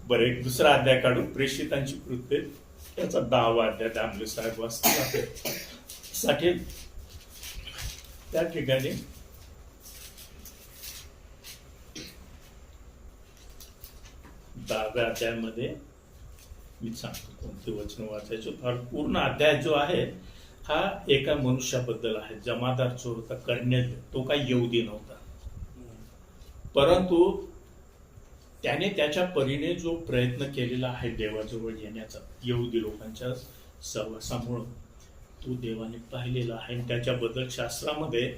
बरं, एक दुसरा अध्याय काढू, प्रेषितांची कृत्ये, त्याचा 10वा अध्याय दामले साहेब वाचतात साठी. त्या ठिकाणी 10व्या अध्यायामध्ये मी सांगतो कोणते वचन वाचायचं. फार पूर्ण अध्याय जो आहे हा एका मनुष्याबद्दल आहे. जमादार जो होता कर्णेल, तो काही यहुदी नव्हता, परंतु त्याने त्याच्या परीने जो प्रयत्न केलेला आहे देवाजवळ येण्याचा यहुदी लोकांच्या सहवासामुळं, तो देवाने पाहिलेला आहे. आणि त्याच्याबद्दल शास्त्रामध्ये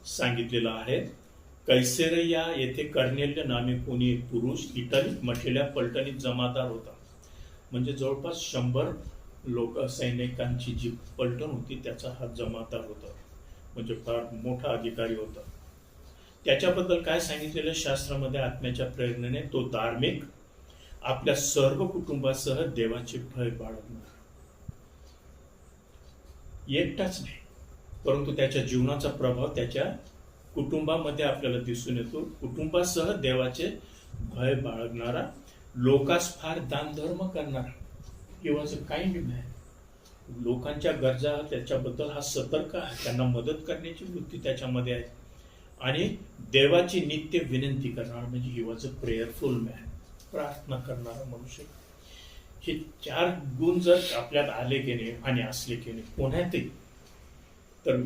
सांगितलेलं आहे. कैसरिया येथे कर्नेल्य नामे कोणी एक पुरुष इटालीत म्हटलेल्या पलटणीत जमादार होता. म्हणजे जवळपास 100 लोक सैनिकांची जी पलटण होती त्याचा हा जमादार होता. म्हणजे फार मोठा अधिकारी होता. त्याच्याबद्दल काय सांगितलेलं शास्त्रामध्ये, आत्म्याच्या प्रेरणेने तो धार्मिक, आपल्या सर्व कुटुंबासह देवाचे भय बाळगणार. एकटाच नाही, परंतु त्याच्या जीवनाचा प्रभाव त्याच्या कुटुंबामध्ये आपल्याला दिसून येतो. कुटुंबासह देवाचे भय बाळगणारा, लोकास फार दानधर्म करणारा, किंवा काही नाही, लोकांच्या गरजा त्याच्याबद्दल हा सतर्क आहे, त्यांना मदत करण्याची वृत्ती त्याच्यामध्ये आहे. आणि देवाची नित्य विनंती करणारा, म्हणजे he was a prayerful man, प्रार्थना करणारा मनुष्य. हे 4 गुण जर आपल्यात आले की नाही आणि असले की नाही कोणातही, तर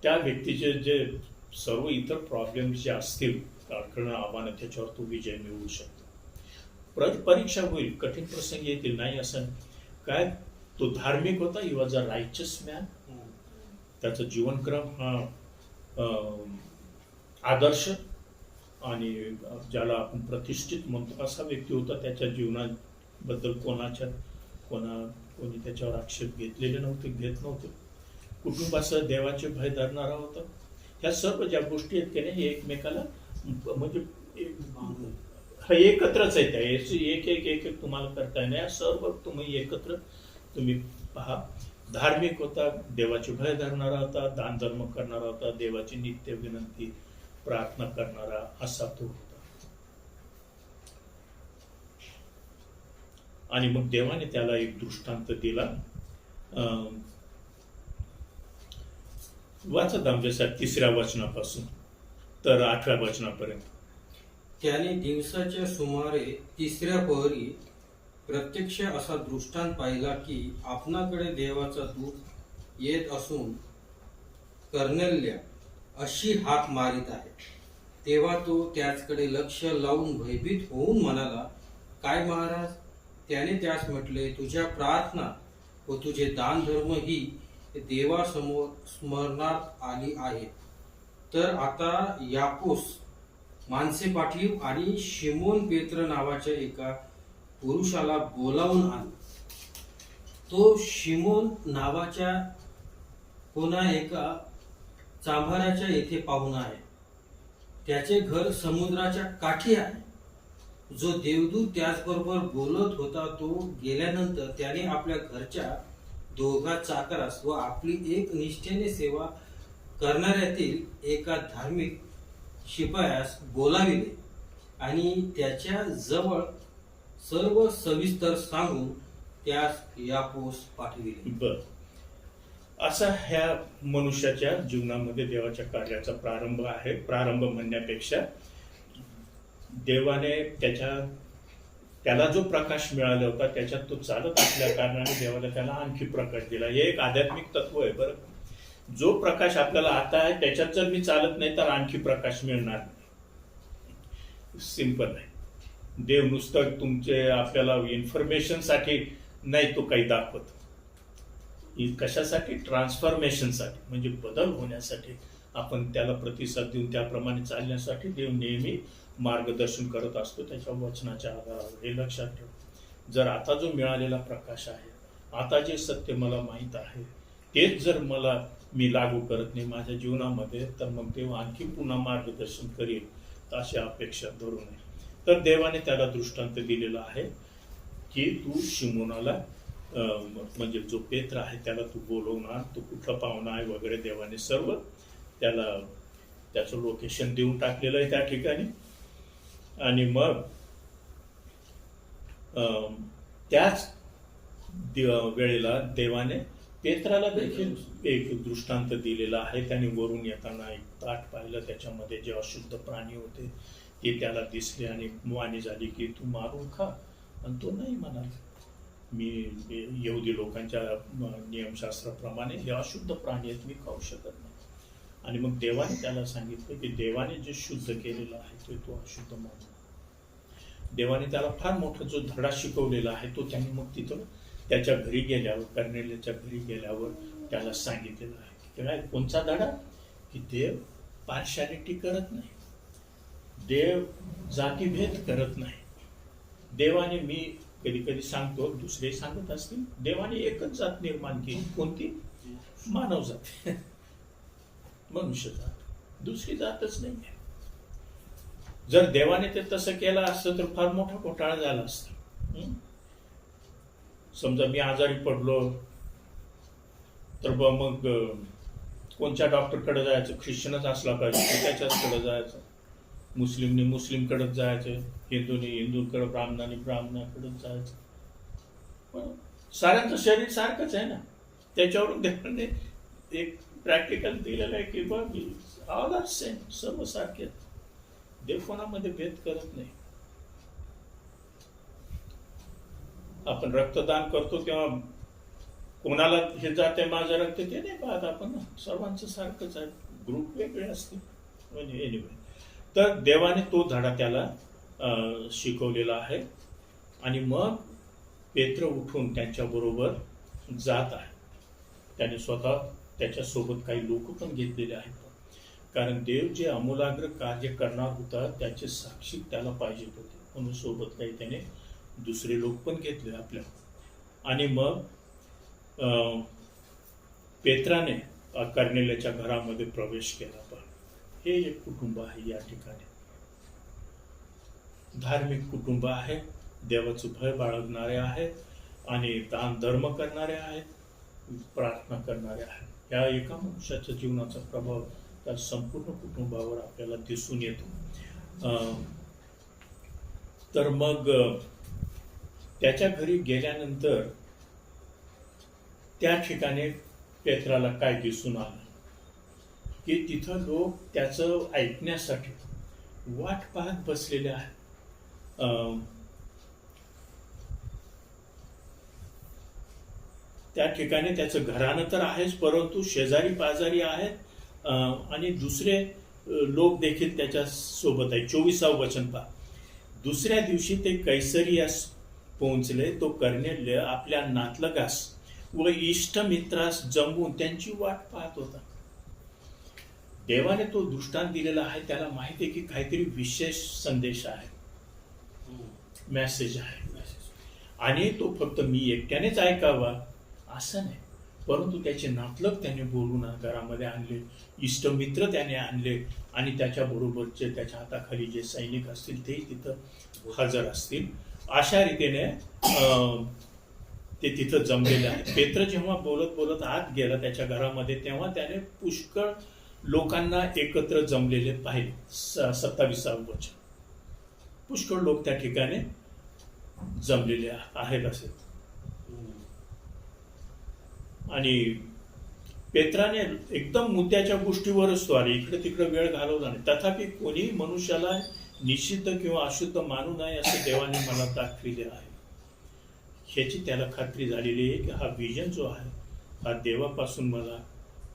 त्या व्यक्तीचे जे सर्व इतर प्रॉब्लेम्स जे असतील, अडचण आव्हानं, त्याच्यावर तो विजय मिळवू शकतो. परीक्षा होईल, कठीण प्रसंग येतील, नाही असं काय. तो धार्मिक होता, ही वॉज अ रायचस मॅन. त्याचा जीवनक्रम हा आदर्श आणि ज्याला आपण प्रतिष्ठित म्हणतो असा व्यक्ती होता. त्याच्या जीवनाबद्दल कोणी त्याच्यावर आक्षेप घेतलेले नव्हते, घेत नव्हते. कुटुंबासह देवाचे भय धरणारा होता. ह्या सर्व ज्या गोष्टी आहेत की नाही, हे एकमेकाला म्हणजे एकत्रच आहे. त्या एक एक एक एक तुम्हाला करता येणार, सर्व तुम्ही एकत्र तुम्ही पहा. धार्मिक होता, देवाचे भय धरणारा होता, दान धर्म करणारा होता, देवाची नित्य विनंती प्रार्थना करणारा असा तो होता. आणि मग देवाने त्याला एक दृष्टांत दिला. वाचत आमच्या 3ऱ्या वचनापासून तर 8व्या वचनापर्यंत. त्याने दिवसाच्या सुमारे 3ऱ्या पहरी प्रत्यक्ष असा दृष्टांत पाहिला की आपणाकडे देवाचा दूत येत असून कर्नेल्या अशी हाक मारित आहे. तेव्हा तो त्याचकडे लक्ष लावून भयभीत होऊन म्हणाला, काय महाराज? त्याने त्यास म्हटले, तुझ्या प्रार्थना व तुझे दानधर्म ही देवासमोर स्मरणात आली आहे. तर आता याकोस माणसे पाठीव आणि शिमोन पेत्र नावाच्या एका पुरुषाला बोलावून आण. तो शिमोन नावाच्या कोणा एका चांभाराच्या येथे पाहुणा आहे. त्याचे घर समुद्राच्या काठी आहे. जो देवदूत त्याचबरोबर बोलत होता तो गेल्यानंतर त्याने आपल्या घरच्या 2 चाकरास व आपली एक निष्ठेने सेवा करणाऱ्यातील एका धार्मिक शिपायास बोलाविले आणि त्याच्या जवळ सर्व सविस्तर सांगून त्यास याकोस पाठविले. बर, असा ह्या मनुष्याच्या जीवनामध्ये देवाच्या कार्याचा प्रारंभ आहे. प्रारंभ म्हणण्यापेक्षा देवाने त्याला जो प्रकाश मिळाला होता त्याच्यात तो चालत असल्या कारणाने देवाला त्याला आणखी प्रकाश दिला. हे एक आध्यात्मिक तत्व आहे. बरं, जो प्रकाश आपल्याला आता आहे त्याच्यात जर मी चालत नाही तर आणखी प्रकाश मिळणार नाही. सिंपल आहे. देव नुसतं तुमचे आपल्याला इन्फॉर्मेशन साठी नाही तो काही दाखवत. कशासाठी? ट्रान्सफॉर्मेशनसाठी, म्हणजे बदल होण्यासाठी, आपण त्याला प्रतिसाद देऊन त्याप्रमाणे चालण्यासाठी देव नेहमी मार्गदर्शन करत असतो त्याच्या वचनाच्या आधारावर. हे लक्षात ठेव. जर आता जो मिळालेला प्रकाश आहे, आता जे सत्य मला माहीत आहे, तेच जर मी लागू करत नाही माझ्या जीवनामध्ये, तर मग देव आणखी पुन्हा मार्गदर्शन करेल अशी अपेक्षा धरू नये. तर देवाने त्याला दृष्टांत दिलेला आहे की तू शिमोनाला म्हणजे जो पेत्र आहे त्याला तू बोलवणार, तो कुठला पाहुणा आहे वगैरे, देवाने सर्व त्याला त्याचं लोकेशन देऊन टाकलेलं आहे त्या ठिकाणी. आणि मग त्याच वेळेला देवाने पेत्राला देखील एक दृष्टांत दिलेला आहे. त्याने वरून येताना एक ताट पाहिलं, त्याच्यामध्ये जे अशुद्ध प्राणी होते ते त्याला दिसले आणि वाणी झाली की तू मारून खा. आणि तो नाही म्हणाला, मी यहुदी लोकांच्या नियमशास्त्राप्रमाणे हे अशुद्ध प्राणी आहेत, मी खाऊ शकत नाही. आणि मग देवाने त्याला सांगितलं की देवाने जे शुद्ध केलेलं आहे ते तो अशुद्ध मानू. देवाने त्याला फार मोठा जो धडा शिकवलेला आहे तो त्यांनी मग तिथं त्याच्या घरी गेल्यावर, कर्नेलियाच्या घरी गेल्यावर त्याला सांगितलेलं आहे की काय कोणचा धडा, की देव पार्शालिटी करत नाही, देव जातीभेद करत नाही. देवाने, मी कधी कधी सांगतो, दुसरे सांगत असतील, देवाने एकच जात निर्माण केली, कोणती? मानव जात, मनुष्य जात, दुसरी जातच नाही आहे. जर देवाने ते तसं केलं असतं तर फार मोठा घोटाळा झाला असता. समजा मी आजारी पडलो तर मग कोणत्या डॉक्टरकडे जायचं? ख्रिश्चनच असला पाहिजे त्याच्याचकडे जायचं, मुस्लिमने मुस्लिमकडे जायचं, हिंदूने हिंदूकडे, ब्राह्मणाने ब्राह्मणाकडे जायचं. पण साऱ्यांचं शरीर सारखंच आहे ना. त्याच्यावरून देवाने एक प्रॅक्टिकल दिलेलं आहे की बघ ऑल आर सेम, सर्व सारखे. देव कोणामध्ये भेद करत नाही. आपण रक्तदान करतो तेव्हा कोणाला हे जाते माझं रक्त ते नाही पाहत आपण ना, सर्वांचं सारखंच आहे, ग्रुप वेगळे असते. म्हणजे एनिवे, तर देवाने तो धडा त्याला शिकवलेला आहे. आणि मग पेत्र उठून त्यांच्याबरोबर जात आहे. त्याने स्वतः त्याच्यासोबत काही लोक पण घेतलेले आहेत, कारण देव जे आमूलाग्र कार्य करणार होता त्याचे साक्षी त्याला पाहिजेत होते, म्हणून सोबत काही त्याने दुसरे लोक पण घेतले आपल्या. आणि मग पेत्राने कर्नेलियाच्या घरामध्ये प्रवेश केला. पण हे एक कुटुंब आहे या ठिकाणी, धार्मिक कुटुंब आहे, देवाचं भय बाळगणारे आहेत आणि दान धर्म करणारे आहेत, प्रार्थना करणारे आहेत. या एका मनुष्याच्या जीवनाचा प्रभाव त्या संपूर्ण कुटुंबावर आपल्याला दिसून येतो. तर मग त्याच्या घरी गेल्यानंतर त्या ठिकाणी पेत्राला काय दिसून आलं की तिथं लोक त्याचं ऐकण्यासाठी वाट पाहत बसलेले आहेत. त्या ठिकाणी त्याचं घराणं तर आहेच, परंतु शेजारी पाजारी आहेत आणि दुसरे लोक देखील त्याच्या सोबत आहेत. 24वे वचन पहा. दुसऱ्या दिवशी ते कैसरियास पोहोचले. तो कर्नेल्य आपल्या नातलगास व इष्टमित्रास जमवून त्यांची वाट पाहत होता. देवाने तो दृष्टांत दिलेला आहे, त्याला माहिती आहे की काहीतरी विशेष संदेश आहे, मेसेज आहे, आणि तो फक्त मी एकट्यानेच ऐकावा असं नाही, परंतु त्याचे नातलग त्याने बोलून घरामध्ये आणले, इष्टमित्र त्याने आणले आणि त्याच्याबरोबरचे त्याच्या हाताखाली जे सैनिक असतील ते तिथं हजर असतील. अशा रीतीने ते तिथं जमलेले आहेत. पेत्र जेव्हा बोलत बोलत आत गेला त्याच्या घरामध्ये, तेव्हा त्याने पुष्कळ लोकांना एकत्र जमलेले पाहिले. 27वे वचन. पुष्कळ लोक त्या ठिकाणी जमलेले आहेत असे. आणि पेत्राने एकदम मुद्द्याच्या गोष्टीवरच तो आले, इकडे तिकडे वेळ घालवला नाही. तथापि कोणी मनुष्याला निषिद्ध किंवा अशुद्ध मानू नये असे देवाने मला दाखविले आहे. ह्याची त्याला खात्री झालेली आहे की हा विजन जो आहे हा देवापासून मला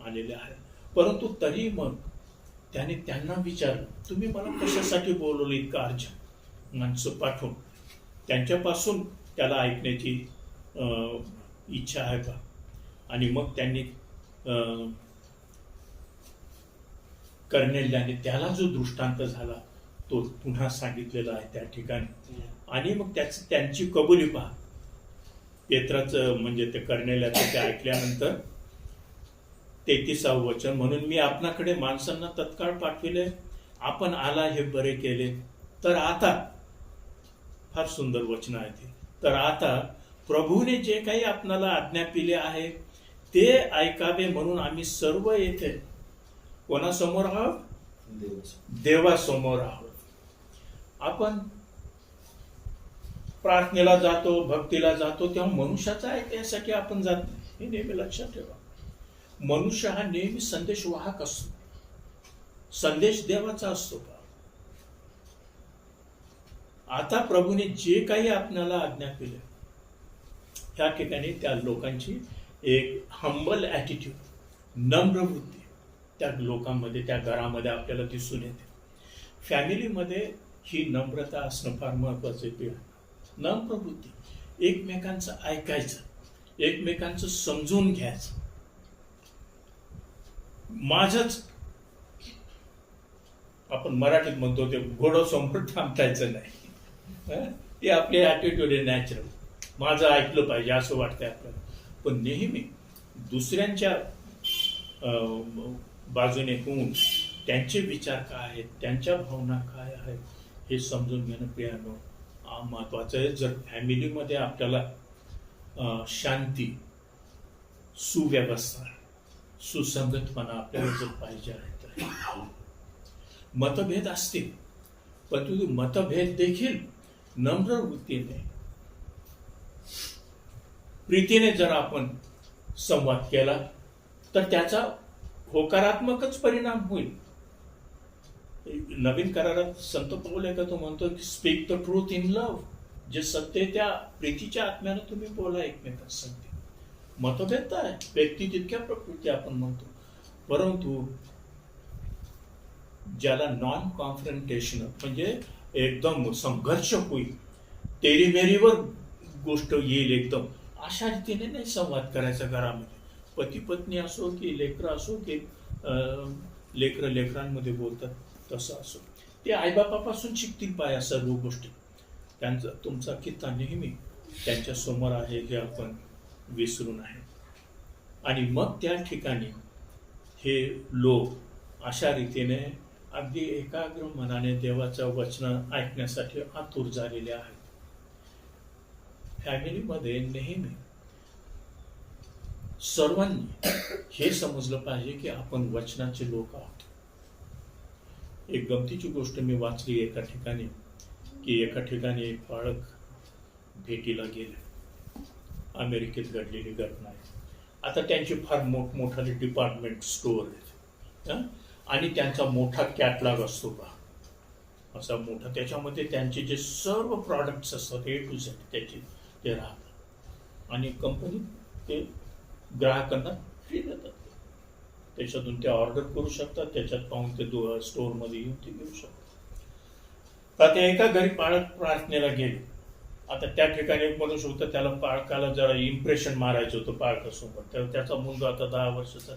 आलेला आहे. परंतु तरी मग त्याने त्यांना विचारलं, तुम्ही मला कशासाठी बोलवले इतकं अर्जंट माणसं पाठवून? त्यांच्यापासून त्याला ऐकण्याची इच्छा आहे का? आणि मग त्यांनी कर्नेल्याने त्याला जो दृष्टांत झाला तो पुन्हा सांगितलेला आहे त्या ठिकाणी. आणि मग त्यांची कबुली पहा. पेत्राचं म्हणजे ते कर्नेल्याचं ते ऐकल्यानंतर 33वे वचन. म्हणून मी आपणाकडे माणसांना तत्काळ पाठविले, आपण आला हे बरे केले. तर आता, फार सुंदर वचन आहे ते, तर आता प्रभूने जे काही आपणाला आज्ञा दिली आहे ते ऐकावे म्हणून आम्ही सर्व येथे कोणासमोर आहोत? देवासमोर आहोत. आपण प्रार्थनेला जातो, भक्तीला जातो, तेव्हा मनुष्याचा ऐकण्यासाठी आपण जात नाही. हे नेहमी लक्षात ठेवा. मनुष्य हा नेहमी संदेशवाहक असतो. संदेश देवाचा असतो का? आता प्रभूने जे काही आपल्याला आज्ञा केले, त्या ठिकाणी त्या लोकांची एक हंबल ॲटिट्यूड, नम्र वृत्ती त्या लोकांमध्ये, त्या घरामध्ये आपल्याला दिसून येते. फॅमिलीमध्ये ही नम्रता असणं फार महत्वाचं आहे. नम्र वृत्ती, एकमेकांचं ऐकायचं, एकमेकांचं समजून घ्यायचं. माझंच आपण मराठीत म्हणतो ते घोडं थांबतायचं नाही. ते आपले ॲटिट्यूड आहे नॅचरल. माझं ऐकलं पाहिजे असं वाटतंय आपल्याला. पण नेहमी दुसऱ्यांच्या बाजूने होऊन त्यांचे विचार काय आहेत, त्यांच्या भावना काय आहेत, हे समजून घेणं प्रियानो महत्वाचं आहे. जर फॅमिलीमध्ये आपल्याला शांती, सुव्यवस्था, सुसंगतपणा आपल्याला जर पाहिजे आहे तर मतभेद असतील, पण तुझे मतभेद देखील नम्र वृत्तीने, प्रीतीने जर आपण संवाद केला तर त्याचा होकारात्मकच परिणाम होईल. नवीन करारात संत पौल आहे का, तो म्हणतो की speak the truth in love. जे सत्य त्या प्रीतीच्या आत्म्यानं तुम्ही बोला एकमेकांसाठी. मतभेद तर आहे, व्यक्ती तितक्या प्रकृती आपण म्हणतो, परंतु ज्याला नॉन कॉन्फ्रंटेशनल म्हणजे एकदम संघर्ष होईल, तेरीमेरीवर गोष्ट येईल एकदम, अशा रीतीने नाही संवाद करायचा घरामध्ये. पती पत्नी असो की लेकरं असो की लेकरं लेकरांमध्ये बोलतात तसं असो, ते आईबापापासून शिकतील पाया सर्व गोष्टी. त्यांचा तुमचा किस्सा नेहमी त्यांच्या समोर आहे हे आपण विसरू नये. आणि मग त्या ठिकाणी हे लोक अशा रीतीने अगदी एकाग्र मनाने देवाचं वचन ऐकण्यासाठी आतुर झालेले आहेत. फॅमिलीमध्ये नेहमी सर्वांनी हे समजलं पाहिजे की आपण वचनाचे लोक आहोत. एक गमतीची गोष्ट मी वाचली एका ठिकाणी, की एका ठिकाणी एक बाळक भेटीला गेले. अमेरिकेत घडलेली घटना आहे. आता त्यांची फार मोठमोठाले डिपार्टमेंट स्टोअर आहेत आणि त्यांचा मोठा कॅटलॉग असतो का, असा मोठा. त्याच्यामध्ये त्यांचे जे सर्व प्रॉडक्ट्स असतात ए टू झेड त्याचे ते राहतात आणि कंपनी ते ग्राहकांना फ्री देतात. त्याच्यातून ते ऑर्डर करू शकतात, त्याच्यात पाहून ते स्टोअरमध्ये येऊन ते घेऊ शकतात. तर ते एका घरी पाळक प्रार्थनेला गेले. आता त्या ठिकाणी एक म्हणू शकतो त्याला पाळकाला जरा इम्प्रेशन मारायचं होतं पाळकासोबत. तर त्याचा मुलगा आता 10 वर्षाचा.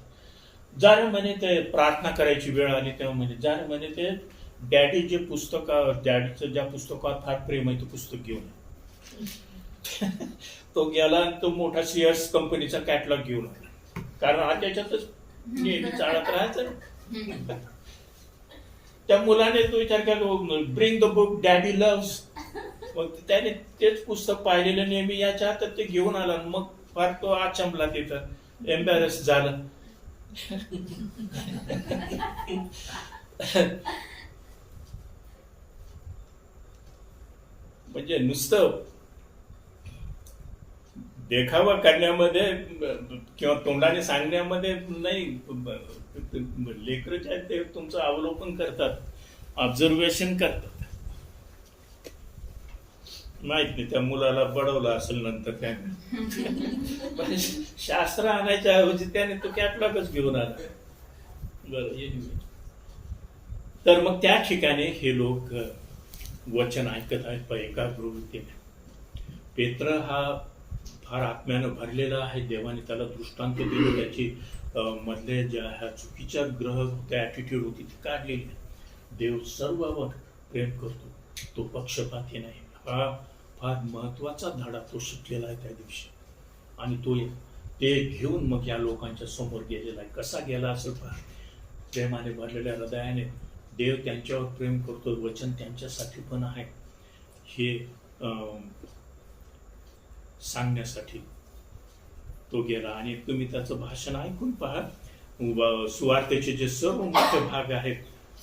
जरा म्हणे ते प्रार्थना करायची वेळ आली तेव्हा म्हणजे जरा म्हणे ते डॅडी जे पुस्तक, डॅडीचं ज्या पुस्तकावर फार प्रेम आहे ते पुस्तक घेऊन तो गेला आणि तो मोठा सीअर्स कंपनीचा कॅटलॉग घेऊन आला. कारण हा त्याच्यातच नेहमी चालत राहायचं. त्या मुलाने तो विचार केला, bring the book daddy loves. मग त्याने तेच पुस्तक पाहिलेलं नेहमी याच्या हातात ते घेऊन आला. मग फार तो आचंबला, तिथं एम्बॅरस झाला. म्हणजे नुसतं देखावा करण्यामध्ये किंवा तोंडाने सांगण्यामध्ये नाही, लेकरं जे आहेत ते तुमचं अवलोकन करतात, ऑब्झर्वेशन करतात. माहित नाही त्या मुलाला बडवलं असेल नंतर त्याने, पण शास्त्र आणायच्या ऐवजी त्याने तो कॅटलॉगच घेऊन आला. बरं, तर मग त्या ठिकाणी हे लोक वचन ऐकत आहेत एकाग्र वृत्तीने. पेत्र हा फार आत्म्यानं भरलेला आहे. देवाने त्याला दृष्टांत दिलं, त्याची मधले ज्या ह्या चुकीच्या ग्रह होत्या, ॲटिट्यूड होती ती काढलेली आहे. देव सर्वांवर प्रेम करतो, तो पक्षपाती नाही. हा फार महत्वाचा धडा तो शिकलेला आहे त्या दिवशी. आणि तो ते घेऊन मग या लोकांच्या समोर गेलेला आहे. कसा गेला असेल फार प्रेमाने भरलेल्या हृदयाने. देव त्यांच्यावर प्रेम करतो, वचन त्यांच्यासाठी पण आहे हे सांगण्यासाठी तो गेला. आणि तुम्ही त्याचं भाषण ऐकून पहा. सुवार्तेचे जे सर्व मुख्य भाग आहेत,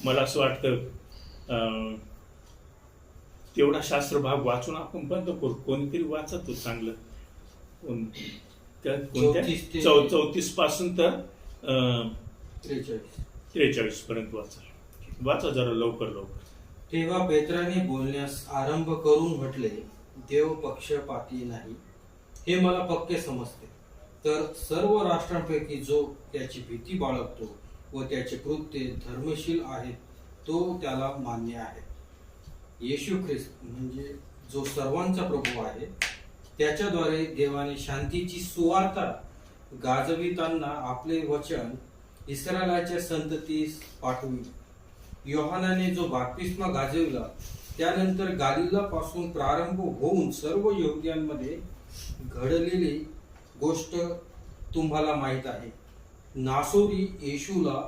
मला असं वाटतं तेवढा शास्त्र भाग वाचून आपण बंद करू. कोणीतरी वाचतो चांगलं. त्यात कोणत्या 34 पासून तर 43 पर्यंत वाचा जरा लवकर. तेव्हा पेत्राने बोलण्यास आरंभ करून म्हटले, देव पक्षपाती नाही हे मला पक्के समजते. तर सर्व राष्ट्रांपैकी जो त्याची भीती बाळगतो व त्याचे कृत्य धर्मशील आहेत तो त्याला मान्य आहे. येशू ख्रिस्त म्हणजे जो सर्वांचा प्रभू आहे, त्याच्याद्वारे देवाने शांतीची सुवार्ता गाजविताना आपले वचन इस्रायलाच्या संततीस पाठविले. योहानाने जो बाप्तिस्मा गाजविला त्यानंतर गालिलापासून प्रारंभ होऊन सर्व यहुद्यांमध्ये घडलेली गोष्ट तुम्हाला माहीत आहे. नासोरी येशूला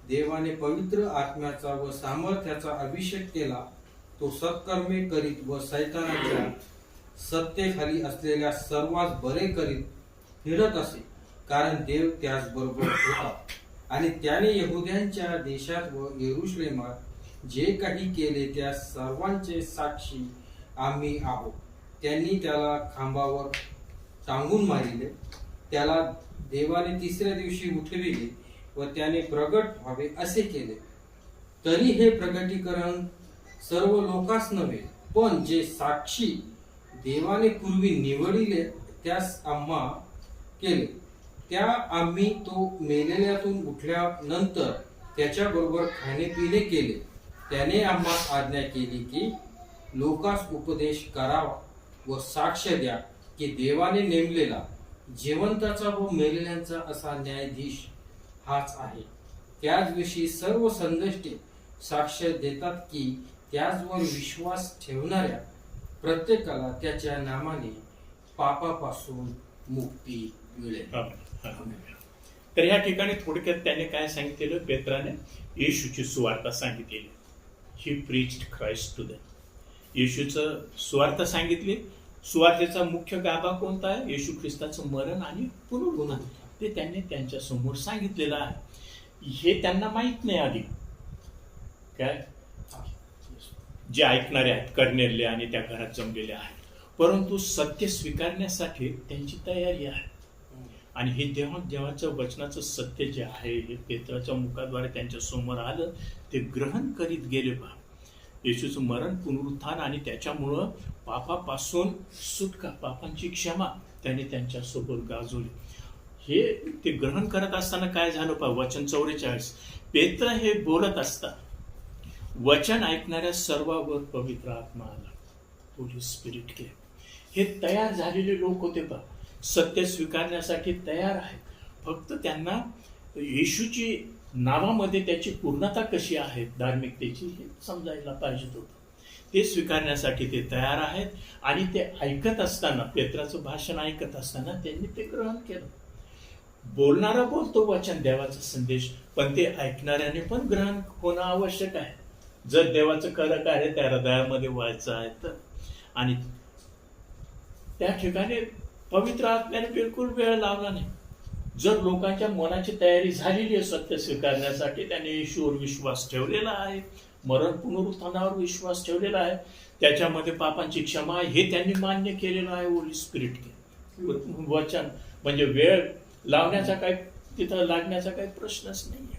देवाने पवित्र आत्म्याचा व सामर्थ्याचा अभिषेक केला. तो सत्कर्मे करीत व सैतानाच्या सत्तेखाली असलेल्या सर्वांस बरे करीत फिरत असे, कारण देव त्याच बरोबर होता. आणि त्याने यहुद्यांच्या देशात व येरुशलेमात जे काही केले त्या सर्वांचे साक्षी आम्ही आहोत. त्यांनी त्याला खांबावर टांगून मारिले, त्याला देवाने तिसऱ्या दिवशी उठविले व त्याने प्रगट व्हावे असे केले. तरी हे प्रगटीकरण सर्व लोकांस नव्हे, पण जे साक्षी देवाने पूर्वी निवडिले त्यास आम्हा केले. त्या आम्ही तो मेलेल्यातून उठल्यानंतर त्याच्याबरोबर खाणेपिणे केले. त्याने आम्हास आज्ञा केली की लोकांस उपदेश करावा व साक्ष द्या की देवाने नेमलेला जिवंताचा व मेलेल्यांचा असा न्यायाधीश हाच आहे. त्याचविषयी सर्व संदेष्टे साक्ष देतात की त्याचवर विश्वास ठेवणाऱ्या प्रत्येकाला त्याच्या नामाने पापापासून मुक्ती मिळेल. तर या ठिकाणी थोडक्यात त्याने काय सांगितलेलं? पेत्राने येशूची सुवार्ता सांगितलेली. He preached Christ to them. येशूचं सुवार्ता सांगितली. सुवार्तेचा मुख्य गाभा कोणता आहे? येशू ख्रिस्ताचं मरण आणि पुनरुत्थान. ते त्यांनी त्यांच्या समोर सांगितलेलं आहे. हे त्यांना माहित नाही आधी. काय जे ऐकणारे आहेत, कर्नेल्य आणि त्या घरात जमलेले आहेत, परंतु सत्य स्वीकारण्यासाठी त्यांची तयारी आहे. आणि हे देवाच्या वचनाचं सत्य जे आहे हे पेत्राच्या मुखाद्वारे त्यांच्या समोर आलं. ते ग्रहण करीत गेले. पहा, येशूचं मरण, पुनरुत्थान आणि त्याच्यामुळं पापापासून सुटका, पापांची क्षमा त्याने त्यांच्यासोबत गाजवली. हे ते ग्रहण करत असताना काय झालं? पहा, वचन 44. पेत्र हे बोलत असतात वचन ऐकणाऱ्या सर्वांवर पवित्र आत्मा आला. होली स्पिरिट केले. हे तयार झालेले लोक होते. पहा, सत्य स्वीकारण्यासाठी तयार आहेत. फक्त त्यांना येशूची नावामध्ये त्याची पूर्णता कशी आहे धार्मिकतेची हे समजायला पाहिजे होतं. ते स्वीकारण्यासाठी ते तयार आहेत. आणि ते ऐकत असताना, पेत्राचं भाषण ऐकत असताना त्यांनी ते ग्रहण केलं. बोलणारा बोलतो वचन, देवाचा संदेश, पण ते ऐकणाऱ्याने पण ग्रहण होणं आवश्यक आहे. जर देवाचं खरं कार्य त्या हृदयामध्ये व्हायचं आहे तर. आणि त्या ठिकाणी पवित्र आत्म्याने बिलकुल वेळ लावला नाही. जर लोकांच्या मनाची तयारी झालेली आहे सत्य स्वीकारण्यासाठी, त्याने येशूवर विश्वास ठेवलेला आहे, मरण पुनरुत्थानावर विश्वास ठेवलेला आहे, त्याच्यामध्ये पापांची क्षमा आहे हे त्यांनी मान्य केलेलं आहे. होली स्पिरिट वचन म्हणजे वेळ लावण्याचा काय, तिथं लागण्याचा काही प्रश्नच नाहीये.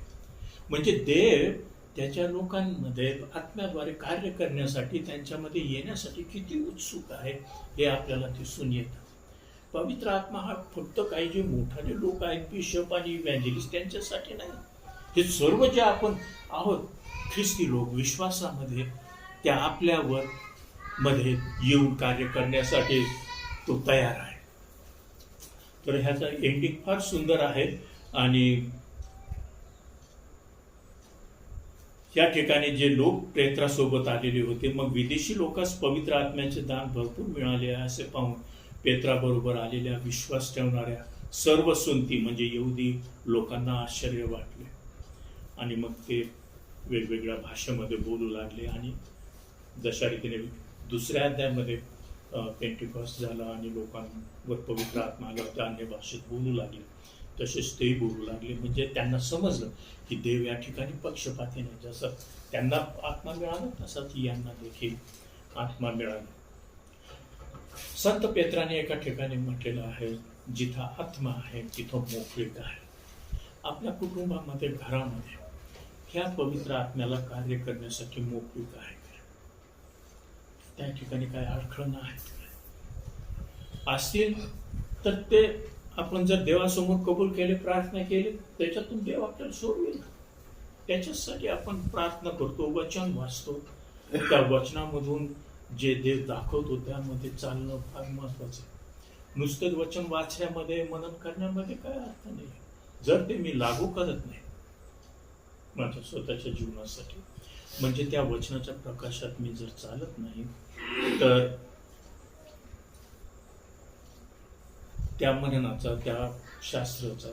म्हणजे देव त्याच्या लोकांमध्ये आत्म्याद्वारे कार्य करण्यासाठी, त्यांच्यामध्ये येण्यासाठी किती उत्सुक आहे हे आपल्याला दिसून येतं. पवित्र आत्मा हा फक्त काही जे मोठाले लोक आहेत, बिशप आणि इव्हँजेलिस्ट, त्यांच्यासाठी नाही. हे सर्व जे आपण आहोत ख्रिस्ती लोक विश्वासामध्ये, त्या आपल्यावर मध्ये येऊन कार्य करण्यासाठी तो तयार आहे. तर ह्याचा एंडिंग फार सुंदर आहे. आणि या ठिकाणी जे लोक पेत्रासोबत आलेले होते, मग विदेशी लोकांस पवित्र आत्म्याचे दान भरपूर मिळाले आहे असे पाहून पेत्राबरोबर आलेल्या विश्वास ठेवणाऱ्या सर्व सुन्नती म्हणजे यहुदी लोकांना आश्चर्य वाटले. आणि मग ते वेगवेगळ्या भाषेमध्ये बोलू लागले. आणि जशा रीतीने दुसऱ्या अध्यायामध्ये पेंटिकॉस्ट झाला आणि लोकांवर पवित्र आत्मा आला, त्या अन्य भाषेत बोलू लागले, तसेच तेही बोलू लागले. म्हणजे त्यांना समजलं की देव या ठिकाणी पक्षपाती नाही. जसं त्यांना आत्मा मिळाला तसाच यांना देखील आत्मा मिळाला. संत पेत्राने एका ठिकाणी म्हटलेलं आहे, जिथं आत्मा आहे तिथं मोकळीक आहे. आपल्या कुटुंबामध्ये, घरामध्ये ह्या पवित्र आत्म्याला कार्य करण्यासाठी मोकळीक आहे. त्या ठिकाणी काय अडखळणं आहेत असतील तर ते आपण जर देवासमोर कबूल केले, प्रार्थना केली, त्याच्यातून देव आपल्याला सोडवेल. त्याच्यासाठी आपण प्रार्थना करतो, वचन वाचतो. त्या वचनामधून जे देव दाखवतो त्यामध्ये चालणं फार महत्वाचं आहे. नुसतं वचन वाचण्यामध्ये, मनन करण्यामध्ये काय अर्थ नाही जर ते मी लागू करत नाही माझ्या स्वतःच्या जीवनासाठी. म्हणजे त्या वचनाच्या प्रकाशात मी जर चालत नाही तर त्या मननाचा, त्या शास्त्राचा,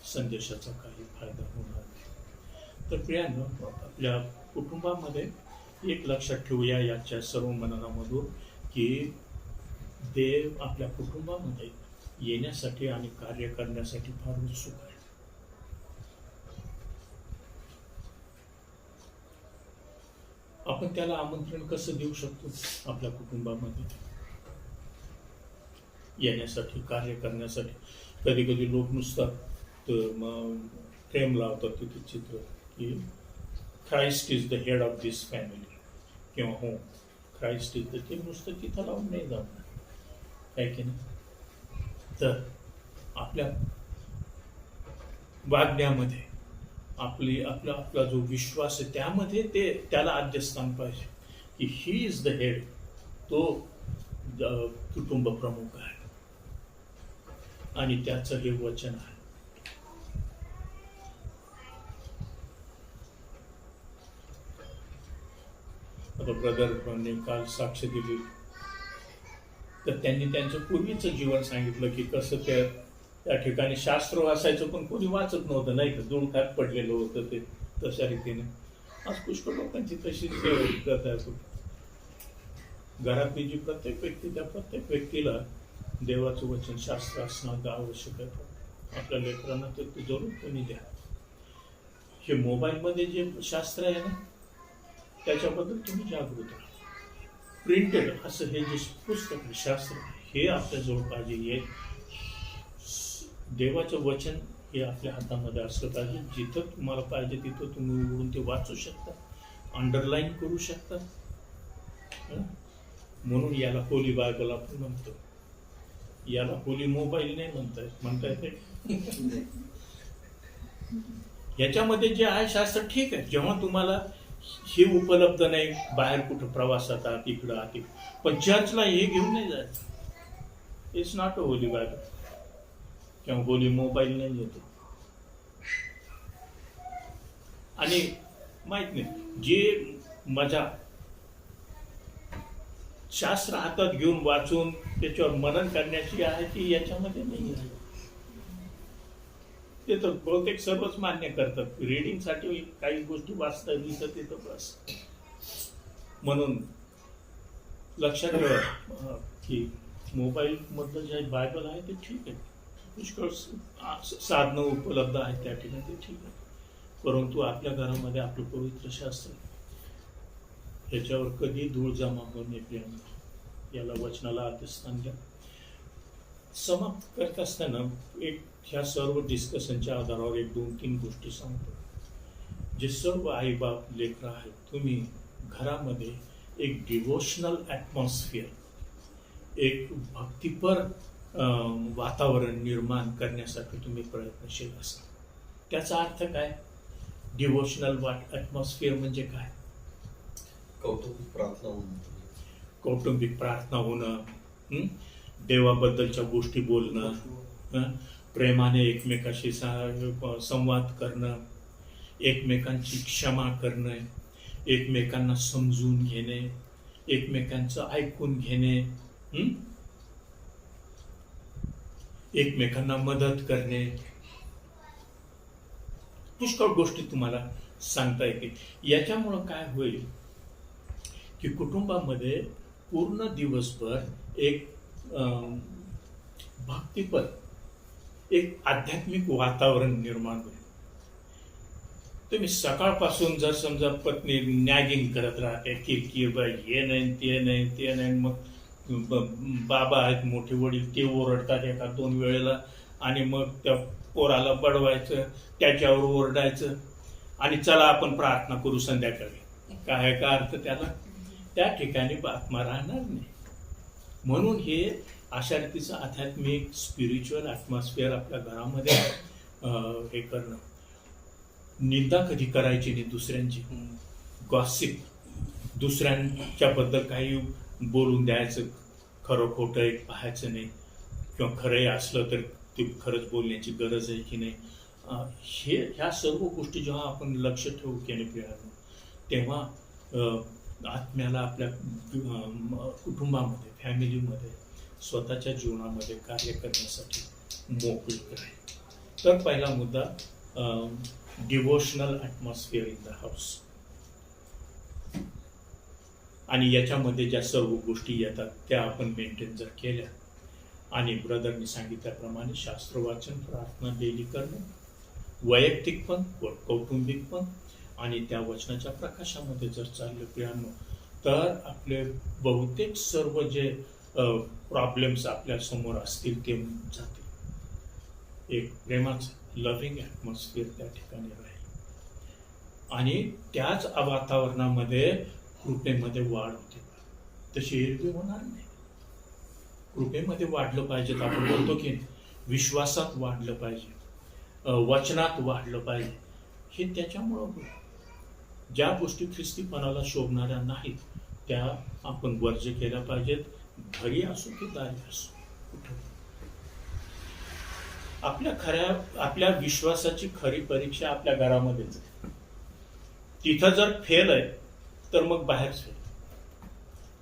संदेशाचा काही फायदा होणार नाही. तर प्रियांनो, आपल्या कुटुंबामध्ये एक लक्षात ठेवूया याच्या सर्व मननामधून की देव आपल्या कुटुंबामध्ये येण्यासाठी आणि कार्य करण्यासाठी फार उत्सुक आहे. आपण त्याला आमंत्रण कसं देऊ शकतो आपल्या कुटुंबामध्ये येण्यासाठी, कार्य करण्यासाठी? कधी कधी लोक नुसतात फ्रेम लावतात तिथे चित्र की Christ is the head of this family किंवा होम, ख्राइस्ट इज द, ते नुसतं तिथं लावून नाही जाणार काय की नाही. तर आपल्या वागण्यामध्ये आपला जो विश्वास आहे त्यामध्ये त्याला आद्यस्थान पाहिजे की ही इज द हेड, तो कुटुंब प्रमुख आहे आणि त्याचं हे वचन आहे. आता ब्रदरने काल साक्ष दिली तर त्यांनी त्यांचं पूर्वीचं जीवन सांगितलं की कसं त्या ठिकाणी शास्त्र वाचायचं पण कोणी वाचत नव्हतं, नाही का, जुळखात पडलेलं होतं ते तशा रीतीने. आज पुष्कळ लोकांची तशीच गत आहे. घरातली जी प्रत्येक व्यक्ती, त्या प्रत्येक व्यक्तीला देवाचं वचन, शास्त्र असणं आवश्यक आहे. आपल्या लेकरांना ते जरूर कोणी द्या. हे मोबाईलमध्ये जे शास्त्र आहे ना त्याच्याबद्दल तुम्ही जागृत राहा. प्रिंटेड असं हे जे पुस्तक आहे, शास्त्र, हे आपल्याजवळ पाहिजे. हे देवाचं वचन हे आपल्या हातामध्ये असलं पाहिजे. जिथं तुम्हाला पाहिजे तिथं तुम्ही उघडून ते वाचू शकता, अंडरलाईन करू शकता. म्हणून याला होली बायबल आपण म्हणतो. याला होली मोबाईल नाही म्हणता येते. याच्यामध्ये जे आहे शास्त्र ठीक आहे, जेव्हा तुम्हाला हे उपलब्ध नाही, बाहेर कुठं प्रवासात आहात, इकडं आहात, पण चर्चला हे घेऊन नाही जायचं. It's not a Holy Bible किंवा होली मोबाईल नाही येतो. आणि माहित नाही, जे मजा शास्त्र हातात घेऊन वाचून त्याच्यावर मनन करण्याची आहे ती याच्यामध्ये नाही आहे. ते तर बहुतेक सर्वच मान्य करतात. रीडिंगसाठी काही गोष्टी वाचता येतं तिथं बस. म्हणून लक्षात ठेवा की मोबाईल मधलं जे बायबल आहे ते ठीक आहे, पुष्कळ साधनं उपलब्ध आहेत त्या ठिकाणी, ते ठीक आहे. परंतु आपल्या घरामध्ये आपलं पवित्र शास्त्र, ह्याच्यावर कधी धूळ जमा होऊ नये. याला वचनाला आद्यस्थान द्या. समाप्त करत असताना एक ह्या सर्व डिस्कशनच्या आधारावर 1-2-3 गोष्टी सांगतो. जे सर्व आईबाप, लेकरं आहेत, तुम्ही घरामध्ये एक डिव्होशनल ॲटमॉस्फिअर, एक भक्तिपर वातावरण निर्माण करण्यासाठी तुम्ही प्रयत्नशील असा. त्याचा अर्थ काय? डिव्होशनल ॲटमॉस्फिअर म्हणजे काय? कौटुंबिक प्रार्थना होणं, देवाबद्दलच्या गोष्टी बोलणं, प्रेमाने एकमेकाशी संवाद करणं, एकमेकांची क्षमा करणं, एकमेकांना समजून घेणे, एकमेकांचं ऐकून घेणे, एकमेकांना मदत करणे. पुष्कळ गोष्टी तुम्हाला सांगता येतील. याच्यामुळं काय होईल की कुटुंबामध्ये पूर्ण दिवसभर एक भक्तिपर, एक आध्यात्मिक वातावरण निर्माण होईल. तुम्ही सकाळपासून जर समजा पत्नी नॅगिंग करत राहते की बाई हे नाही ते नाही ते नाही, मग बाबा आहेत मोठे वडील ते ओरडतात एका दोन वेळेला, आणि मग त्या पोराला बडवायचं, त्याच्यावर ओरडायचं, आणि चला आपण प्रार्थना करू संध्याकाळी, काय का अर्थ त्याला? त्या ठिकाणी आत्मा राहणार नाही. म्हणून हे अशा रीतीचं आध्यात्मिक स्पिरिच्युअल ॲटमॉस्फिअर आपल्या घरामध्ये हे करणं. निंदा कधी करायची नाही दुसऱ्यांची, गॉसिप, दुसऱ्यांच्याबद्दल काही बोलून द्यायचं, खरं खोटं एक पाहायचं नाही, किंवा खरंही असलं तर ते खरंच बोलण्याची गरज आहे की नाही. ह्या सर्व गोष्टी जेव्हा आपण लक्ष ठेवू केले पिढ्यानं, तेव्हा आत्म्याला आपल्या कुटुंबामध्ये, फॅमिलीमध्ये, स्वतःच्या जीवनामध्ये कार्य करण्यासाठी मोकळीक राहील. तर पहिला मुद्दा, devotional atmosphere in the house. आणि याच्यामध्ये ज्या सर्व गोष्टी येतात त्या आपण मेंटेन जर केल्या, आणि ब्रदरनी सांगितल्याप्रमाणे शास्त्र वाचन, प्रार्थना डेली करणं, वैयक्तिक पण कौटुंबिक पण, आणि त्या वचनाच्या प्रकाशामध्ये जर चाललं प्रियांनो, तर आपले बहुतेक सर्व जे प्रॉब्लेम्स आपल्या समोर असतील ते जातील. एक प्रेमाचं लव्हिंग ॲटमॉस्फिअर त्या ठिकाणी राहील, आणि त्याच वातावरणामध्ये कृपेमध्ये वाढ होते. तशी एरवी होणार नाही. कृपेमध्ये वाढलं पाहिजे, आपण बोलतो की विश्वासात वाढलं पाहिजे, वचनात वाढलं पाहिजे. हे त्याच्यामुळं होईल. ज्या गोष्टी ख्रिस्तीपणाला शोभणाऱ्या नाहीत त्या आपण वर्ज्य केल्या पाहिजेत, घरी असो की दारी असो, कुठं. आपल्या विश्वासाची खरी परीक्षा आपल्या घरामध्येच आहे. तिथं जर फेल आहे तर मग बाहेरच फेल.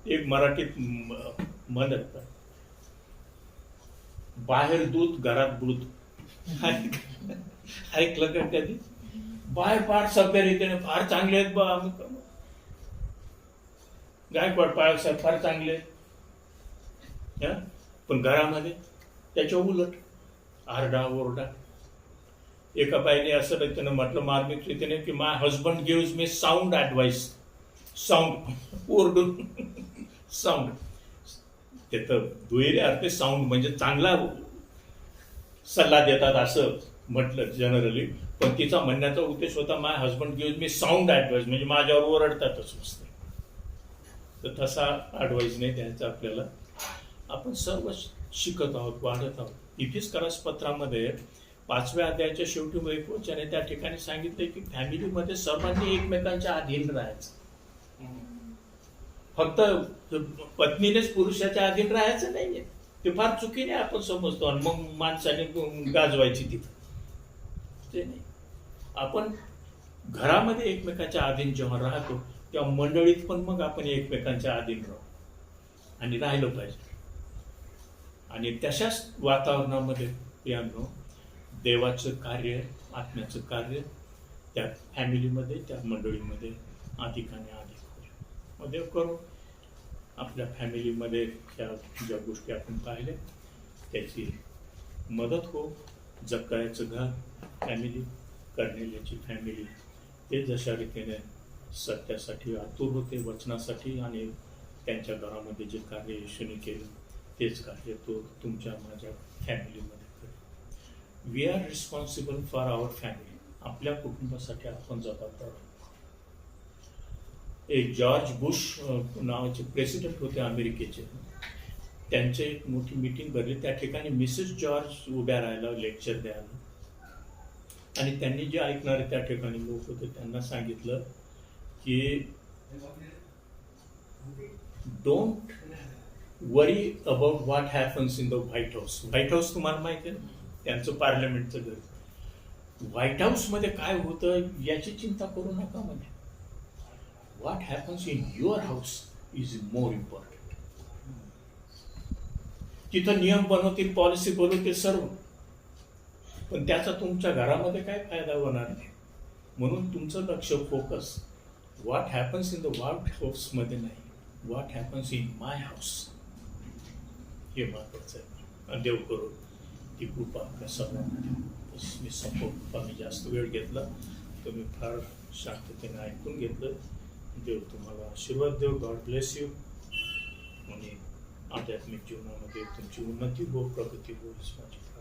एक मराठीत म्हण आहे, बाहेर दूध घरात दूध. ऐकलं का कधी? बाहेर पाठ सभ्य रीतीने फार चांगले आहेत बा, गायकवाड पाळक साहेब फार चांगले आहेत, पण घरामध्ये त्याच्या उलट आरडा ओरडा. एका बाईने असं रीतीनं म्हटलं मार्मिक रीतीने की my husband gives me sound advice. Sound ओरडून साऊंड, ते तर दुहेरी अर्थ साऊंड म्हणजे चांगला सल्ला देतात असं म्हटलं जनरली, पण तिचा म्हणण्याचा उद्देश होता my husband gives me sound advice, म्हणजे माझ्यावर ओरडतातच नुसते. तर तसा ॲडवाइस नाही द्यायचा आपल्याला. आपण सर्व शिकत आहोत, वाढत आहोत. इफिसकरास पत्रामध्ये 5व्या अध्यायाच्या शेवटी एक वचन आहे, त्या ठिकाणी सांगितलंय की फॅमिलीमध्ये सर्वांनी एकमेकांच्या अधीन राहायचं. फक्त पत्नीनेच पुरुषाच्या अधीन राहायचं नाहीये, ते फार चुकीने आपण समजतो, आणि मग माणसाने गाजवायची तिथं. ते नाही. आपण घरामध्ये एकमेकांच्या अधीन जेव्हा राहतो तेव्हा मंडळीत पण मग आपण एकमेकांच्या अधीन राहू, आणि राहिलं पाहिजे. आणि तशाच वातावरणामध्ये प्रियांनो देवाचं कार्य, आत्म्याचं कार्य त्या फॅमिलीमध्ये, त्या मंडळीमध्ये अधिकाने अधिक होईल. मग देव करू आपल्या फॅमिलीमध्ये ह्या ज्या गोष्टी आपण पाहिल्या त्याची मदत हो. जक्कायाचं घर फॅमिली, कर्नेलियाची फॅमिली, ते जशा रीतीने सत्यासाठी आतुर होते, वचनासाठी, आणि त्यांच्या घरामध्ये जे कार्य येशूने केलं तेच कार्य तो तुमच्या माझ्या फॅमिलीमध्ये करेल. We are responsible for our family. आपल्या कुटुंबासाठी आपण जबाबदार आहोत. एक जॉर्ज बुश नावाचे प्रेसिडेंट होते अमेरिकेचे, त्यांची एक मोठी मीटिंग भरली. त्या ठिकाणी मिसेस जॉर्ज उभ्या राहायला लेक्चर द्यायला, आणि त्यांनी जे ऐकणारे त्या ठिकाणी लोक होते त्यांना सांगितलं की don't worry about what happens in the white house. White house तुम्हाला माहिती आहे, त्यांचं पार्लमेंटचं घर. व्हाईट हाऊसमध्ये काय होतं याची चिंता करू नका. म्हणजे what happens in your house is more important. तिथं नियम बनवतील, पॉलिसी बनवतील सर्व, पण त्याचा तुमच्या घरामध्ये काय फायदा होणार नाही. म्हणून तुमचं लक्ष, focus what happens in the white हाऊसमध्ये नाही, what happens in my house हे महत्वाचं आहे. देव करू ती कृपा आपल्या सर्वांमध्ये. मी सपोर्ट कमी जास्त वेळ घेतला तुम्ही फार शांततेने ऐकून घेतलं. देव तुम्हाला आशीर्वाद देव. God bless you. आणि आध्यात्मिक जीवनामध्ये तुमची उन्नती हो, प्रगती हो, हीच माझी